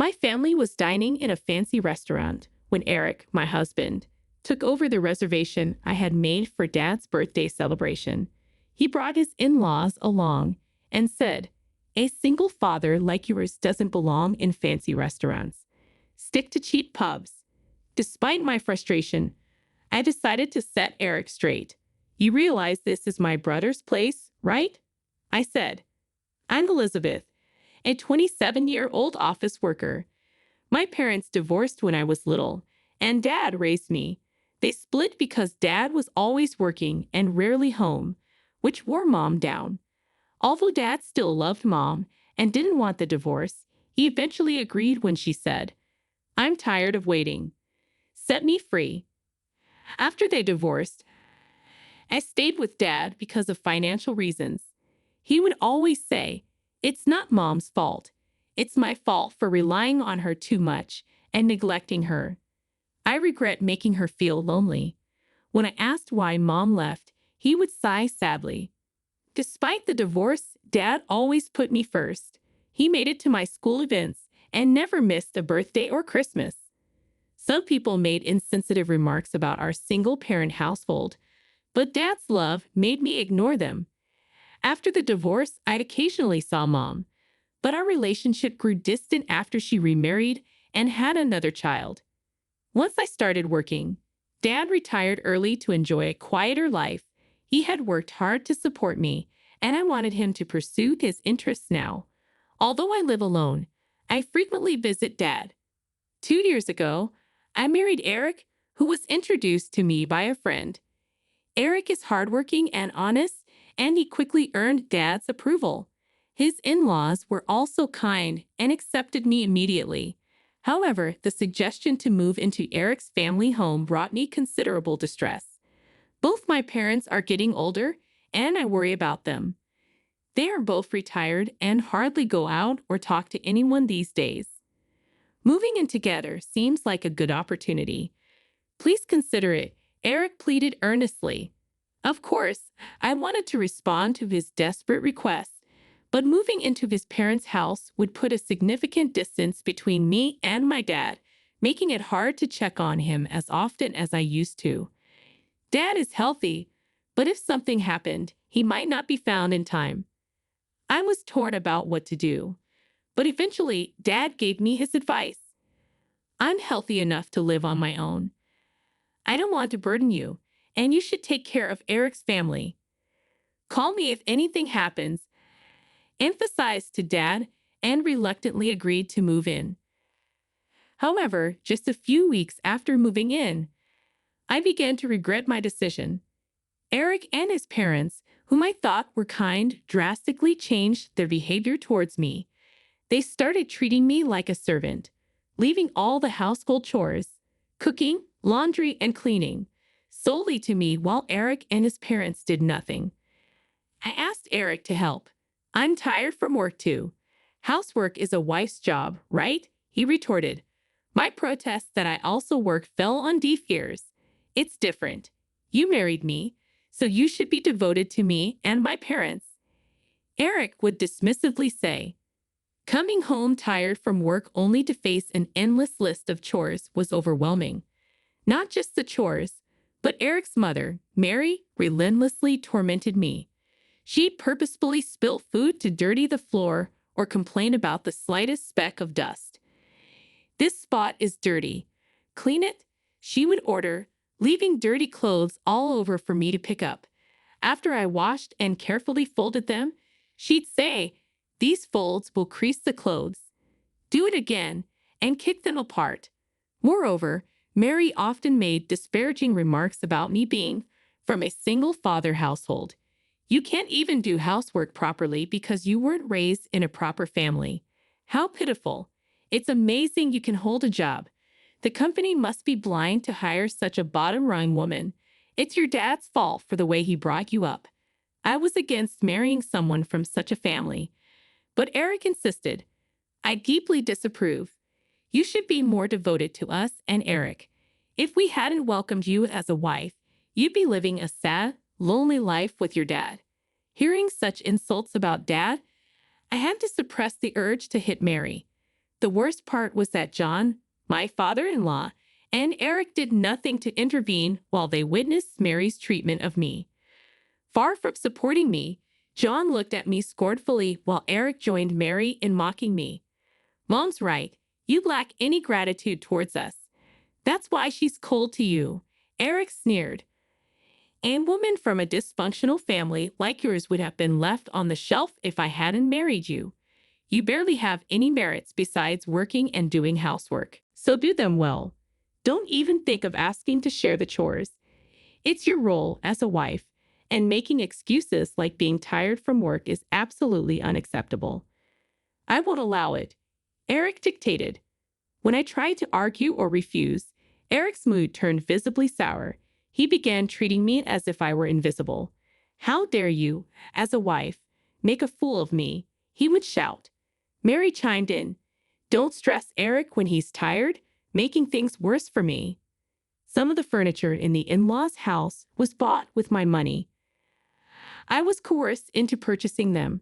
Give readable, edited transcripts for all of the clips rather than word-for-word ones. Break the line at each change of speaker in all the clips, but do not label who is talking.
My family was dining in a fancy restaurant when Eric, my husband, took over the reservation I had made for Dad's birthday celebration. He brought his in-laws along and said, "A single father like yours doesn't belong in fancy restaurants. Stick to cheap pubs." Despite my frustration, I decided to set Eric straight. "You realize this is my brother's place, right?" I said. "I'm Elizabeth, a 27-year-old office worker. My parents divorced when I was little, and Dad raised me. They split because Dad was always working and rarely home, which wore Mom down. Although Dad still loved Mom and didn't want the divorce, he eventually agreed when she said, 'I'm tired of waiting. Set me free.' After they divorced, I stayed with Dad because of financial reasons. He would always say, 'It's not Mom's fault. It's my fault for relying on her too much and neglecting her. I regret making her feel lonely.' When I asked why Mom left, he would sigh sadly. Despite the divorce, Dad always put me first. He made it to my school events and never missed a birthday or Christmas." Some people made insensitive remarks about our single-parent household, but Dad's love made me ignore them. After the divorce, I occasionally saw Mom, but our relationship grew distant after she remarried and had another child. Once I started working, Dad retired early to enjoy a quieter life. He had worked hard to support me, and I wanted him to pursue his interests now. Although I live alone, I frequently visit Dad. 2 years ago, I married Eric, who was introduced to me by a friend. Eric is hardworking and honest, and he quickly earned Dad's approval. His in-laws were also kind and accepted me immediately. However, the suggestion to move into Eric's family home brought me considerable distress. Both my parents are getting older, and I worry about them. They are both retired and hardly go out or talk to anyone these days. Moving in together seems like a good opportunity. Please consider it," Eric pleaded earnestly. Of course, I wanted to respond to his desperate request, but moving into his parents' house would put a significant distance between me and my dad, making it hard to check on him as often as I used to. Dad is healthy, but if something happened, he might not be found in time. I was torn about what to do, but eventually Dad gave me his advice. "I'm healthy enough to live on my own. I don't want to burden you, and you should take care of Eric's family. Call me if anything happens," emphasized to Dad, and reluctantly agreed to move in. However, just a few weeks after moving in, I began to regret my decision. Eric and his parents, whom I thought were kind, drastically changed their behavior towards me. They started treating me like a servant, leaving all the household chores, cooking, laundry, and cleaning, solely to me while Eric and his parents did nothing. I asked Eric to help. "I'm tired from work too. Housework is a wife's job, right?" he retorted. My protest that I also work fell on deaf ears. "It's different. You married me, so you should be devoted to me and my parents," Eric would dismissively say. Coming home tired from work only to face an endless list of chores was overwhelming. Not just the chores, but Eric's mother, Mary, relentlessly tormented me. She'd purposefully spill food to dirty the floor or complain about the slightest speck of dust. "This spot is dirty. Clean it," she would order, leaving dirty clothes all over for me to pick up. After I washed and carefully folded them, she'd say, "These folds will crease the clothes. Do it again," and kick them apart. Moreover, Mary often made disparaging remarks about me being from a single-father household. "You can't even do housework properly because you weren't raised in a proper family. How pitiful. It's amazing you can hold a job. The company must be blind to hire such a bottom-rung woman. It's your dad's fault for the way he brought you up." I was against marrying someone from such a family, but Eric insisted. "I deeply disapprove. You should be more devoted to us and Eric. If we hadn't welcomed you as a wife, you'd be living a sad, lonely life with your dad." Hearing such insults about Dad, I had to suppress the urge to hit Mary. The worst part was that John, my father-in-law, and Eric did nothing to intervene while they witnessed Mary's treatment of me. Far from supporting me, John looked at me scornfully while Eric joined Mary in mocking me. "Mom's right. You lack any gratitude towards us. That's why she's cold to you," Eric sneered. "A woman from a dysfunctional family like yours would have been left on the shelf if I hadn't married you. You barely have any merits besides working and doing housework, so do them well. Don't even think of asking to share the chores. It's your role as a wife, and making excuses like being tired from work is absolutely unacceptable." "I won't allow it," Eric dictated. When I tried to argue or refuse, Eric's mood turned visibly sour. He began treating me as if I were invisible. "How dare you, as a wife, make a fool of me?" he would shout. Mary chimed in. "Don't stress Eric when he's tired, making things worse for me." Some of the furniture in the in-laws' house was bought with my money. I was coerced into purchasing them.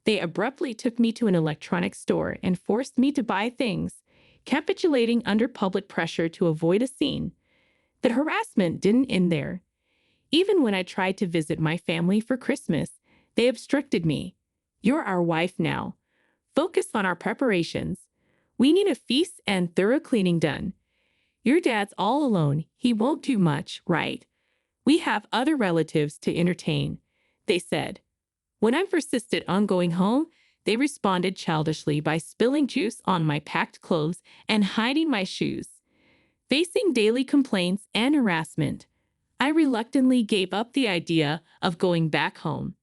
They abruptly took me to an electronics store and forced me to buy things, capitulating under public pressure to avoid a scene. The harassment didn't end there. Even when I tried to visit my family for Christmas, they obstructed me. "You're our wife now. Focus on our preparations. We need a feast and thorough cleaning done. Your dad's all alone. He won't do much, right? We have other relatives to entertain," they said. When I persisted on going home, they responded childishly by spilling juice on my packed clothes and hiding my shoes. Facing daily complaints and harassment, I reluctantly gave up the idea of going back home.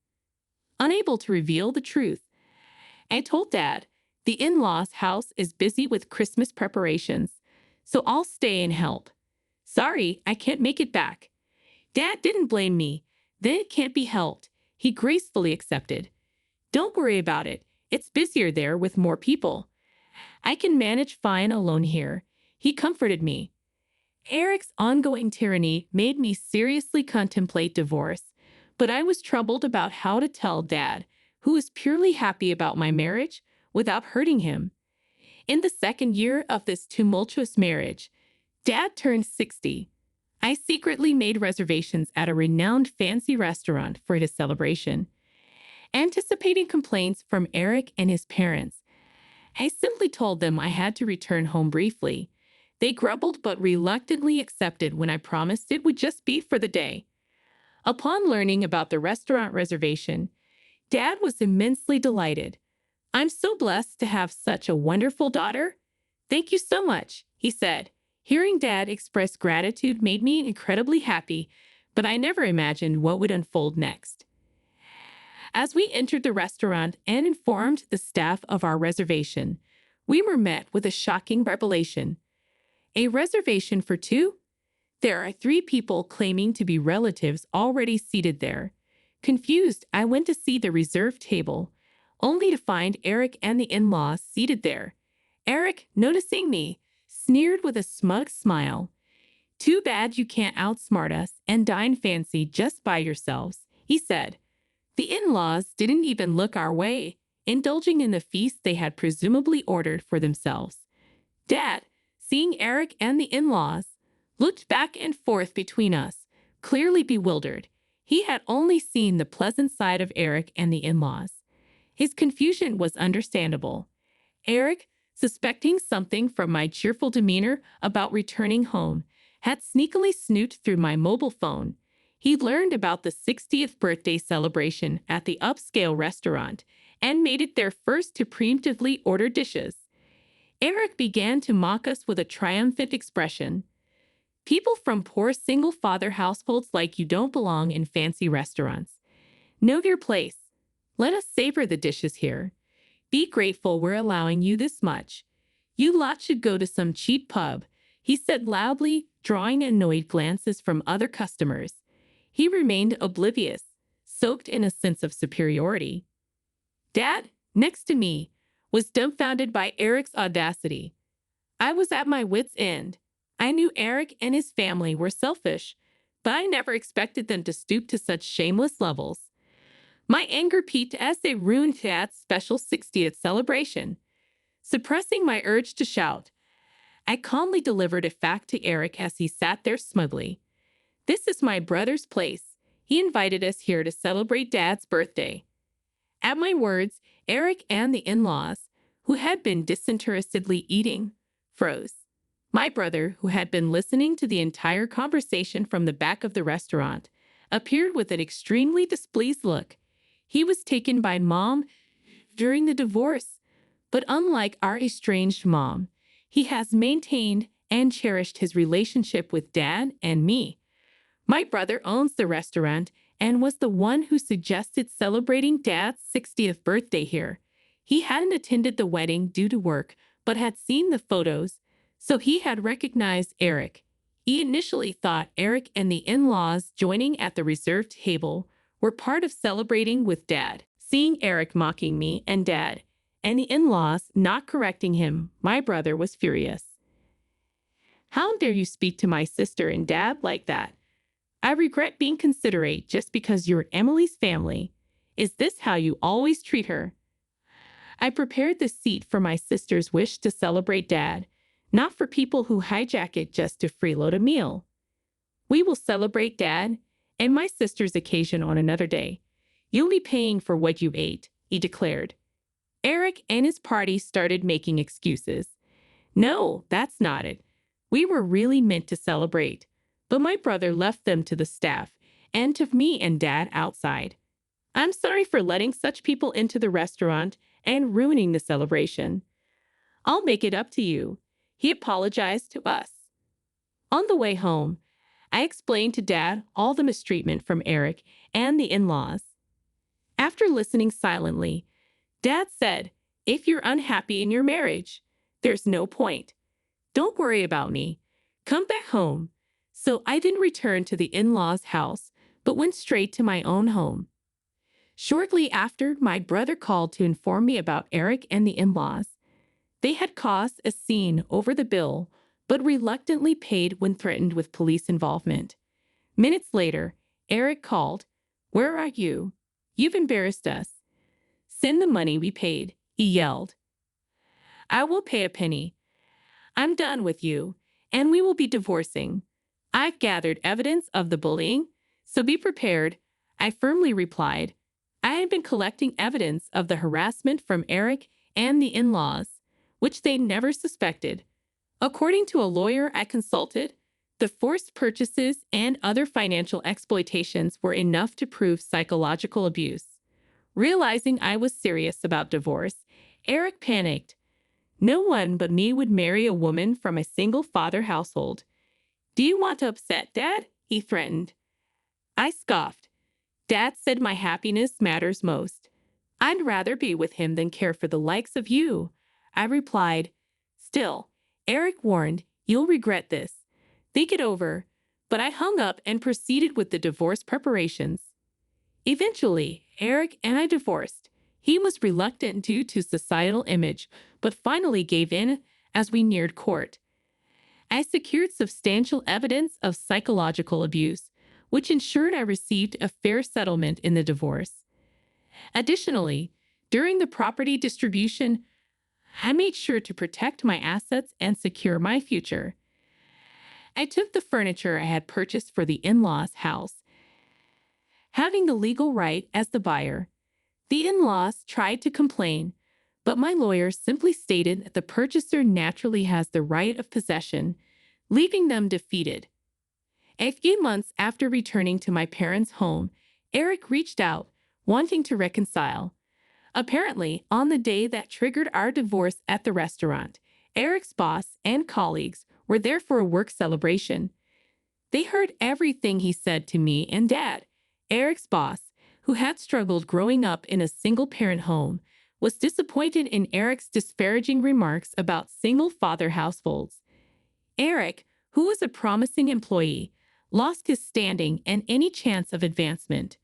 Unable to reveal the truth, I told Dad, "The in-laws' house is busy with Christmas preparations, so I'll stay and help. Sorry, I can't make it back." Dad didn't blame me. "Then it can't be helped," he gracefully accepted. "Don't worry about it. It's busier there with more people. I can manage fine alone here," he comforted me. Eric's ongoing tyranny made me seriously contemplate divorce, but I was troubled about how to tell Dad, who was purely happy about my marriage, without hurting him. In the second year of this tumultuous marriage, Dad turned 60. I secretly made reservations at a renowned fancy restaurant for his celebration. Anticipating complaints from Eric and his parents, I simply told them I had to return home briefly. They grumbled but reluctantly accepted when I promised it would just be for the day. Upon learning about the restaurant reservation, Dad was immensely delighted. "I'm so blessed to have such a wonderful daughter." "Thank you so much," he said. Hearing Dad express gratitude made me incredibly happy, but I never imagined what would unfold next. As we entered the restaurant and informed the staff of our reservation, we were met with a shocking revelation. "A reservation for two? There are 3 people claiming to be relatives already seated there." Confused, I went to see the reserved table, only to find Eric and the in-laws seated there. Eric, noticing me, sneered with a smug smile. "Too bad you can't outsmart us and dine fancy just by yourselves," he said. The in-laws didn't even look our way, indulging in the feast they had presumably ordered for themselves. Dad, seeing Eric and the in-laws, looked back and forth between us, clearly bewildered. He had only seen the pleasant side of Eric and the in-laws. His confusion was understandable. Eric, suspecting something from my cheerful demeanor about returning home, had sneakily snooped through my mobile phone. He learned about the 60th birthday celebration at the upscale restaurant and made it there first to preemptively order dishes. Eric began to mock us with a triumphant expression. "People from poor single-father households like you don't belong in fancy restaurants. Know your place. Let us savor the dishes here. Be grateful we're allowing you this much. You lot should go to some cheap pub," he said loudly, drawing annoyed glances from other customers. He remained oblivious, soaked in a sense of superiority. Dad, next to me, was dumbfounded by Eric's audacity. I was at my wits' end. I knew Eric and his family were selfish, but I never expected them to stoop to such shameless levels. My anger peaked as they ruined Dad's special 60th celebration. Suppressing my urge to shout, I calmly delivered a fact to Eric as he sat there smugly. This is my brother's place. He invited us here to celebrate Dad's birthday. At my words, Eric and the in-laws, who had been disinterestedly eating, froze. My brother, who had been listening to the entire conversation from the back of the restaurant, appeared with an extremely displeased look. He was taken by Mom during the divorce, but unlike our estranged mom, he has maintained and cherished his relationship with Dad and me. My brother owns the restaurant and was the one who suggested celebrating Dad's 60th birthday here. He hadn't attended the wedding due to work, but had seen the photos, so he had recognized Eric. He initially thought Eric and the in-laws joining at the reserved table were part of celebrating with Dad. Seeing Eric mocking me and Dad, and the in-laws not correcting him, my brother was furious. How dare you speak to my sister and Dad like that? I regret being considerate just because you're Emily's family. Is this how you always treat her? I prepared the seat for my sister's wish to celebrate Dad, not for people who hijack it just to freeload a meal. We will celebrate Dad and my sister's occasion on another day. You'll be paying for what you ate, he declared. Eric and his party started making excuses. No, that's not it. We were really meant to celebrate. But my brother left them to the staff and to me and Dad outside. I'm sorry for letting such people into the restaurant and ruining the celebration. I'll make it up to you. He apologized to us. On the way home, I explained to Dad all the mistreatment from Eric and the in-laws. After listening silently, Dad said, if you're unhappy in your marriage, there's no point. Don't worry about me. Come back home. So I didn't return to the in-laws' house, but went straight to my own home. Shortly after, my brother called to inform me about Eric and the in-laws. They had caused a scene over the bill, but reluctantly paid when threatened with police involvement. Minutes later, Eric called. Where are you? You've embarrassed us. Send the money we paid, he yelled. I won't pay a penny. I'm done with you, and we will be divorcing. I've gathered evidence of the bullying, so be prepared, I firmly replied. I had been collecting evidence of the harassment from Eric and the in-laws, which they never suspected. According to a lawyer I consulted, the forced purchases and other financial exploitations were enough to prove psychological abuse. Realizing I was serious about divorce, Eric panicked. No one but me would marry a woman from a single-father household. Do you want to upset Dad? He threatened. I scoffed. Dad said my happiness matters most. I'd rather be with him than care for the likes of you, I replied. Still, Eric warned, you'll regret this. Think it over. But I hung up and proceeded with the divorce preparations. Eventually, Eric and I divorced. He was reluctant due to societal image, but finally gave in as we neared court. I secured substantial evidence of psychological abuse, which ensured I received a fair settlement in the divorce. Additionally, during the property distribution, I made sure to protect my assets and secure my future. I took the furniture I had purchased for the in-laws' house, having the legal right as the buyer. The in-laws tried to complain, but my lawyer simply stated that the purchaser naturally has the right of possession, leaving them defeated. A few months after returning to my parents' home, Eric reached out, wanting to reconcile. Apparently, on the day that triggered our divorce at the restaurant, Eric's boss and colleagues were there for a work celebration. They heard everything he said to me and Dad. Eric's boss, who had struggled growing up in a single-parent home, was disappointed in Eric's disparaging remarks about single-father households. Eric, who was a promising employee, lost his standing and any chance of advancement.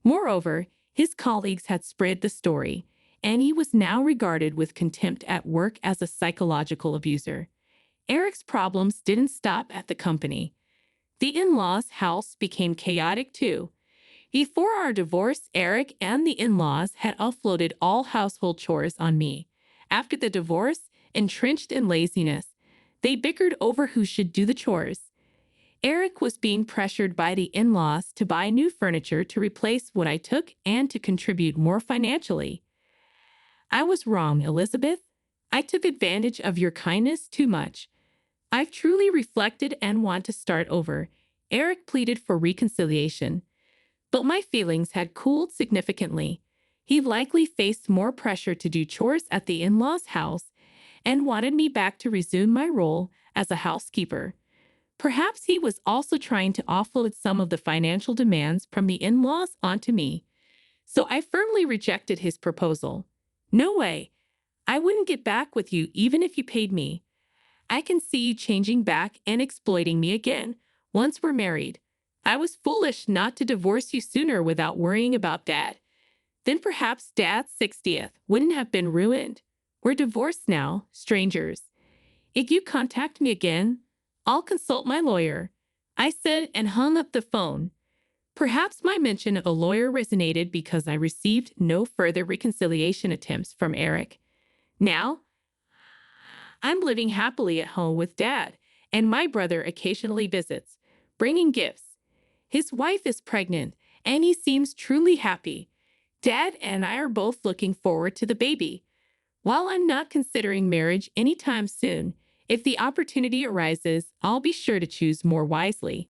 Moreover, his colleagues had spread the story, and he was now regarded with contempt at work as a psychological abuser. Eric's problems didn't stop at the company. The in-laws' house became chaotic too. Before our divorce, Eric and the in-laws had offloaded all household chores on me. After the divorce, entrenched in laziness, they bickered over who should do the chores. Eric was being pressured by the in-laws to buy new furniture to replace what I took and to contribute more financially. I was wrong, Elizabeth. I took advantage of your kindness too much. I've truly reflected and want to start over. Eric pleaded for reconciliation, but my feelings had cooled significantly. He likely faced more pressure to do chores at the in-laws' house and wanted me back to resume my role as a housekeeper. Perhaps he was also trying to offload some of the financial demands from the in-laws onto me. So I firmly rejected his proposal. No way. I wouldn't get back with you even if you paid me. I can see you changing back and exploiting me again once we're married. I was foolish not to divorce you sooner without worrying about Dad. Then perhaps Dad's 60th wouldn't have been ruined. We're divorced now, strangers. If you contact me again, I'll consult my lawyer, I said and hung up the phone. Perhaps my mention of a lawyer resonated because I received no further reconciliation attempts from Eric. Now, I'm living happily at home with Dad, and my brother occasionally visits, bringing gifts. His wife is pregnant, and he seems truly happy. Dad and I are both looking forward to the baby. While I'm not considering marriage anytime soon, if the opportunity arises, I'll be sure to choose more wisely.